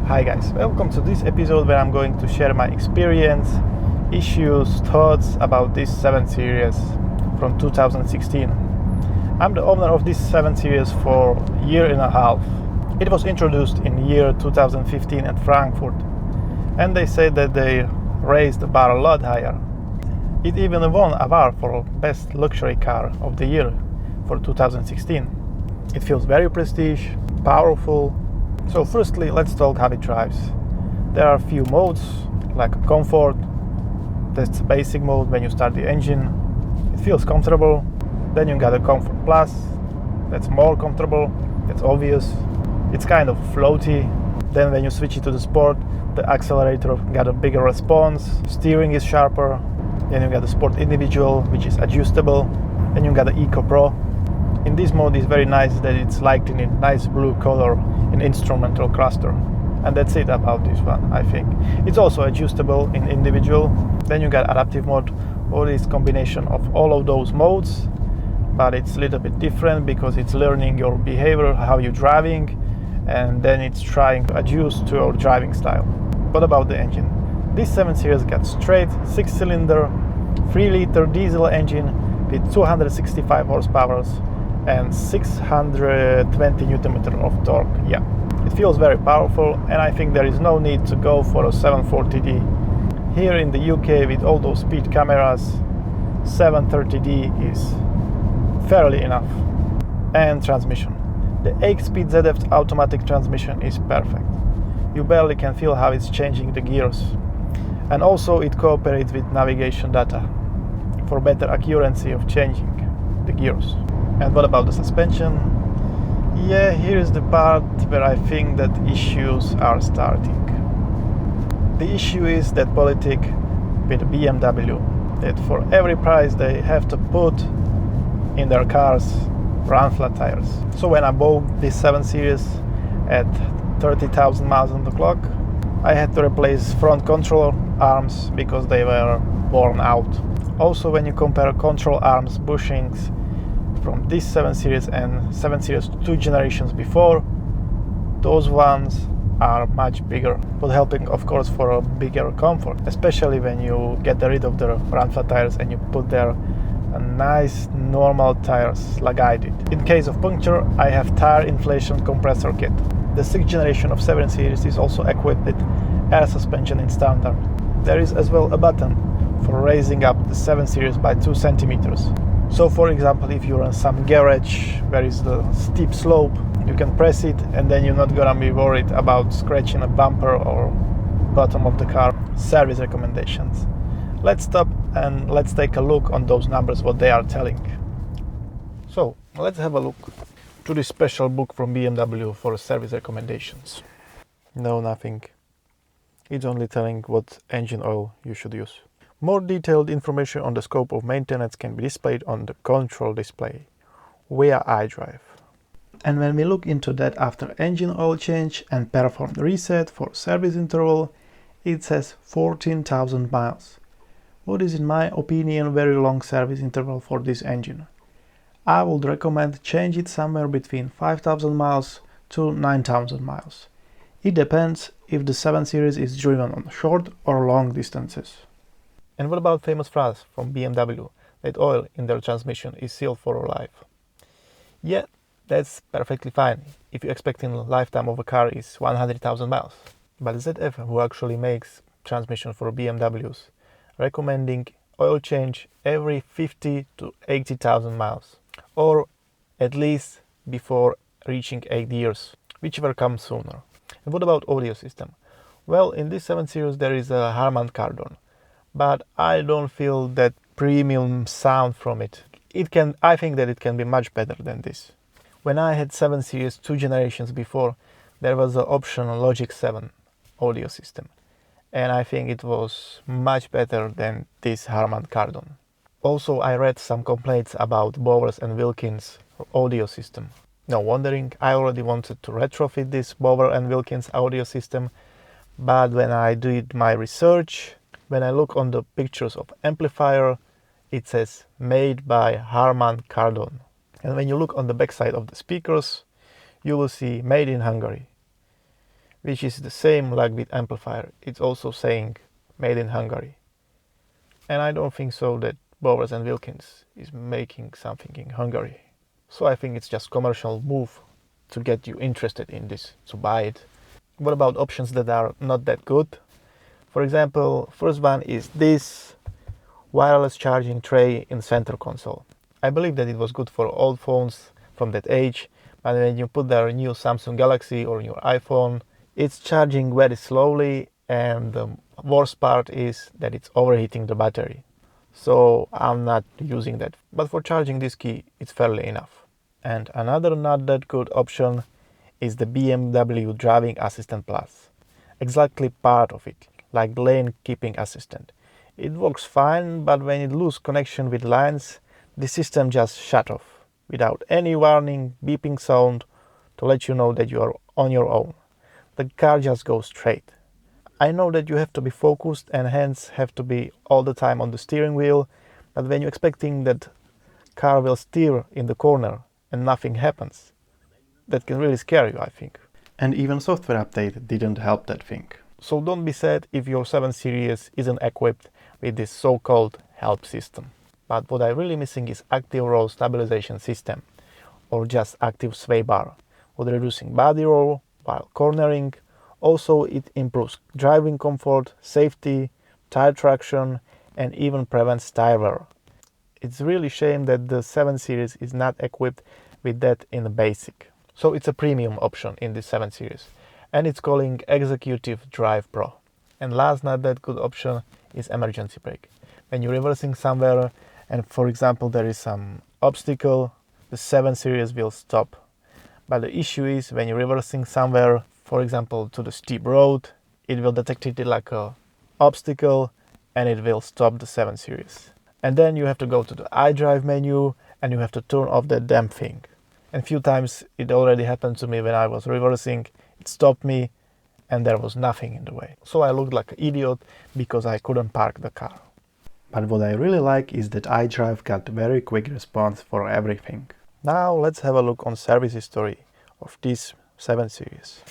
Hi guys, welcome to this episode where I'm going to share my experience, issues, thoughts about this 7 Series from 2016. I'm the owner of this 7 Series for a year and a half. It was introduced in year 2015 at Frankfurt, and they said that they raised the bar a lot higher. It even won a award for best luxury car of the year for 2016. It feels very prestige, powerful. So firstly, let's talk how it drives. There are a few modes, like comfort. That's the basic mode when you start the engine. It feels comfortable. Then you got a comfort plus. That's more comfortable. That's obvious. It's kind of floaty. Then when you switch it to the sport, the accelerator got a bigger response. Steering is sharper. Then you got the sport individual, which is adjustable. Then you got the Eco Pro. In this mode, it's very nice that it's lighted in a nice blue color in instrumental cluster, and that's it about this one. I think it's also adjustable in individual. Then you got adaptive mode, or this combination of all of those modes, but it's a little bit different because it's learning your behavior, how you're driving, and then it's trying to adjust to your driving style. What about the engine? This 7 Series got straight 6-cylinder 3-liter diesel engine with 265 horsepower and 620 Nm of torque. Yeah, it feels very powerful, and I think there is no need to go for a 740D. Here in the UK, with all those speed cameras, 730D is fairly enough. And transmission. The 8-speed ZF automatic transmission is perfect. You barely can feel how it's changing the gears. And also it cooperates with navigation data for better accuracy of changing the gears. And what about the suspension? Yeah, here is the part where I think that issues are starting. The issue is that politic with BMW, that for every price they have to put in their cars run flat tires. So when I bought this 7 Series at 30,000 miles on the clock, I had to replace front control arms because they were worn out. Also, when you compare control arms bushings from this 7 Series and 7 Series 2 generations before, those ones are much bigger, but helping of course for a bigger comfort, especially when you get rid of the run flat tires and you put there a nice normal tires like I did. In case of puncture, I have tire inflation compressor kit. The 6th generation of 7 Series is also equipped with air suspension in standard. There is as well a button for raising up the 7 Series by 2 centimeters. So for example, if you're in some garage where is the steep slope, you can press it and then you're not gonna be worried about scratching a bumper or bottom of the car. Service recommendations. Let's stop and let's take a look on those numbers, what they are telling. So let's have a look to this special book from BMW for service recommendations. No, nothing. It's only telling what engine oil you should use. More detailed information on the scope of maintenance can be displayed on the control display via iDrive. And when we look into that after engine oil change and performed reset for service interval, it says 14,000 miles. What is in my opinion very long service interval for this engine. I would recommend change it somewhere between 5,000 miles to 9,000 miles. It depends if the 7 Series is driven on short or long distances. And what about famous phrase from BMW that oil in their transmission is sealed for life? Yeah, that's perfectly fine if you're expecting the lifetime of a car is 100,000 miles. But ZF, who actually makes transmission for BMWs, recommending oil change every 50 to 80,000 miles, or at least before reaching 8 years, whichever comes sooner. And what about audio system? Well, in this 7 Series there is a Harman Kardon, but I don't feel that premium sound from it. I think that it can be much better than this. When I had 7 Series 2 generations before, there was the option Logic 7 audio system, and I think it was much better than this Harman Kardon. Also, I read some complaints about Bowers and Wilkins audio system. No wondering, I already wanted to retrofit this Bowers and Wilkins audio system, but when I did my research, when I look on the pictures of amplifier, it says made by Harman Kardon. And when you look on the backside of the speakers, you will see made in Hungary, which is the same like with amplifier. It's also saying made in Hungary. And I don't think so that Bowers and Wilkins is making something in Hungary. So I think it's just commercial move to get you interested in this, to buy it. What about options that are not that good? For example, first one is this wireless charging tray in center console. I believe that it was good for old phones from that age, but when you put their new Samsung Galaxy or your iPhone, it's charging very slowly, and the worst part is that it's overheating the battery. So I'm not using that. But for charging this key, it's fairly enough. And another not that good option is the BMW Driving Assistant Plus. Exactly part of it, like the lane keeping assistant. It works fine, but when it loses connection with lines, the system just shut off without any warning, beeping sound to let you know that you are on your own. The car just goes straight. I know that you have to be focused and hands have to be all the time on the steering wheel, but when you're expecting that car will steer in the corner and nothing happens, that can really scare you, I think. And even software update didn't help that thing. So don't be sad if your 7 Series isn't equipped with this so-called help system. But what I'm really missing is active roll stabilization system, or just active sway bar, with reducing body roll while cornering. Also, it improves driving comfort, safety, tire traction, and even prevents tire wear. It's really shame that the 7 Series is not equipped with that in the basic. So it's a premium option in the 7 Series, and it's calling Executive Drive Pro. And last not that good option is emergency brake. When you're reversing somewhere and for example there is some obstacle, the 7 Series will stop. But the issue is when you're reversing somewhere, for example to the steep road, it will detect it like a obstacle and it will stop the 7 Series. And then you have to go to the iDrive menu and you have to turn off that damn thing. And a few times it already happened to me when I was reversing, it stopped me and there was nothing in the way. So I looked like an idiot because I couldn't park the car. But what I really like is that iDrive got very quick response for everything. Now let's have a look on service history of this 7 Series.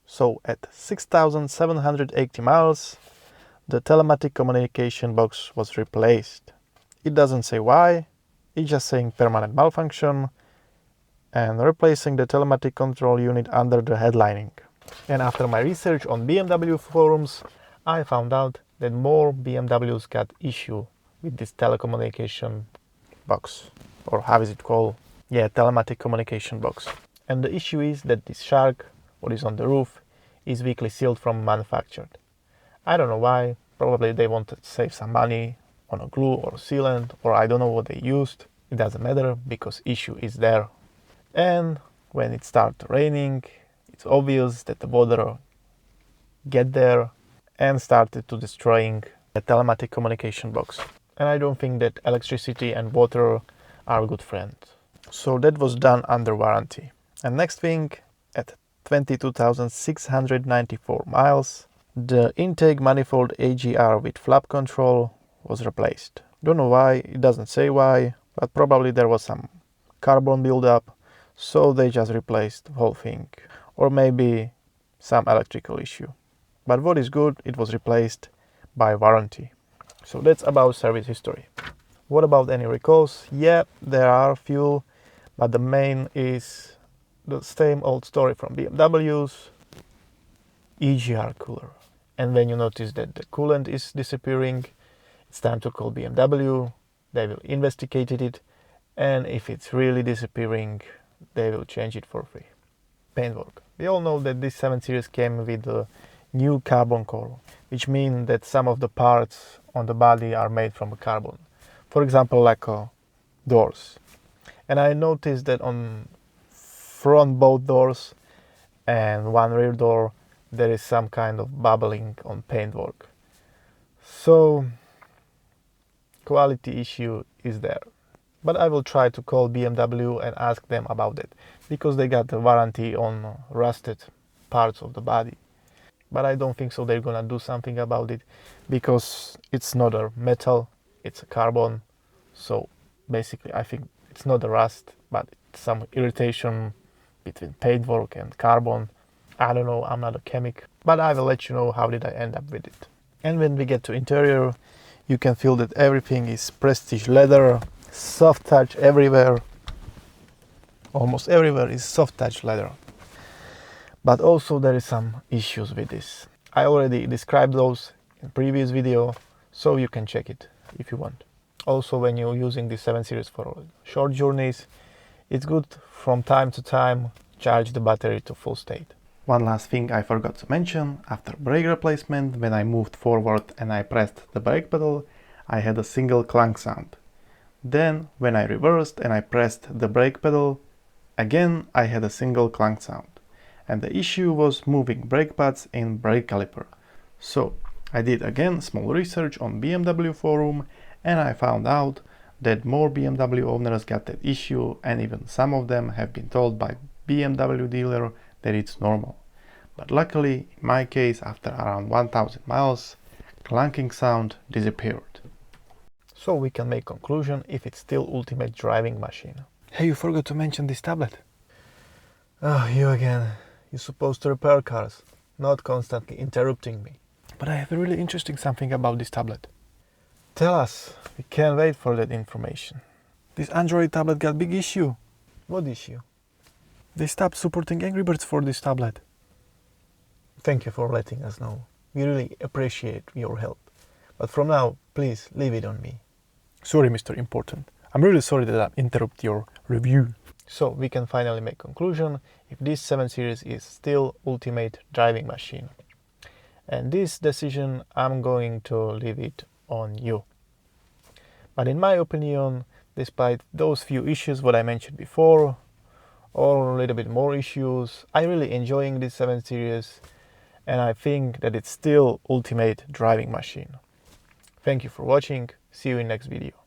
So at 6,780 miles, the telematic communication box was replaced. It doesn't say why, it's just saying permanent malfunction and replacing the telematic control unit under the headlining. And after my research on BMW forums, I found out that more BMWs got issue with this telecommunication box, or how is it called? Yeah, telematic communication box. And the issue is that this shark, what is on the roof, is weakly sealed from manufactured. I don't know why, probably they wanted to save some money on a glue or sealant, or I don't know what they used. It doesn't matter because issue is there. And when it starts raining, it's obvious that the water get there and started to destroying the telematic communication box. And I don't think that electricity and water are good friends. So that was done under warranty. And next thing, at 22,694 miles, the intake manifold AGR with flap control was replaced. Don't know why, it doesn't say why, but probably there was some carbon buildup, so they just replaced the whole thing. Or maybe some electrical issue. But what is good, it was replaced by warranty. So that's about service history. What about any recalls? Yeah, there are a few, but the main is the same old story from BMWs, EGR cooler. And when you notice that the coolant is disappearing, it's time to call BMW, they will investigate it, and if it's really disappearing, they will change it for free. Paintwork. We all know that this 7 Series came with a new carbon core, which means that some of the parts on the body are made from carbon. For example, like doors. And I noticed that on front both doors and one rear door, there is some kind of bubbling on paintwork. So, quality issue is there. But I will try to call BMW and ask them about it, because they got a warranty on rusted parts of the body. But I don't think so they're gonna do something about it, because it's not a metal, it's a carbon. So basically I think it's not a rust, but it's some irritation between paintwork and carbon. I don't know, I'm not a chemic, but I will let you know how did I end up with it. And when we get to interior, you can feel that everything is prestige leather, soft touch everywhere. Almost everywhere is soft touch leather. But also there is some issues with this. I already described those in previous video, so you can check it if you want. Also, when you're using the 7 Series for short journeys, it's good from time to time charge the battery to full state. One last thing I forgot to mention, after brake replacement, when I moved forward and I pressed the brake pedal, I had a single clank sound. Then, when I reversed and I pressed the brake pedal, again I had a single clank sound. And the issue was moving brake pads in brake caliper. So, I did again small research on BMW forum and I found out that more BMW owners got that issue, and even some of them have been told by BMW dealer that it's normal. But luckily, in my case, after around 1000 miles, clanking sound disappeared. So we can make conclusion if it's still ultimate driving machine. Hey, you forgot to mention this tablet. Oh, you again. You're supposed to repair cars, not constantly interrupting me. But I have a really interesting something about this tablet. Tell us, we can't wait for that information. This Android tablet got big issue. What issue? They stopped supporting Angry Birds for this tablet. Thank you for letting us know. We really appreciate your help. But from now, please leave it on me. Sorry, Mr. Important. I'm really sorry that I interrupt your review. So we can finally make conclusion if this 7 Series is still ultimate driving machine. And this decision I'm going to leave it on you. But in my opinion, despite those few issues what I mentioned before, or a little bit more issues, I really enjoying this 7 Series and I think that it's still ultimate driving machine. Thank you for watching, see you in next video.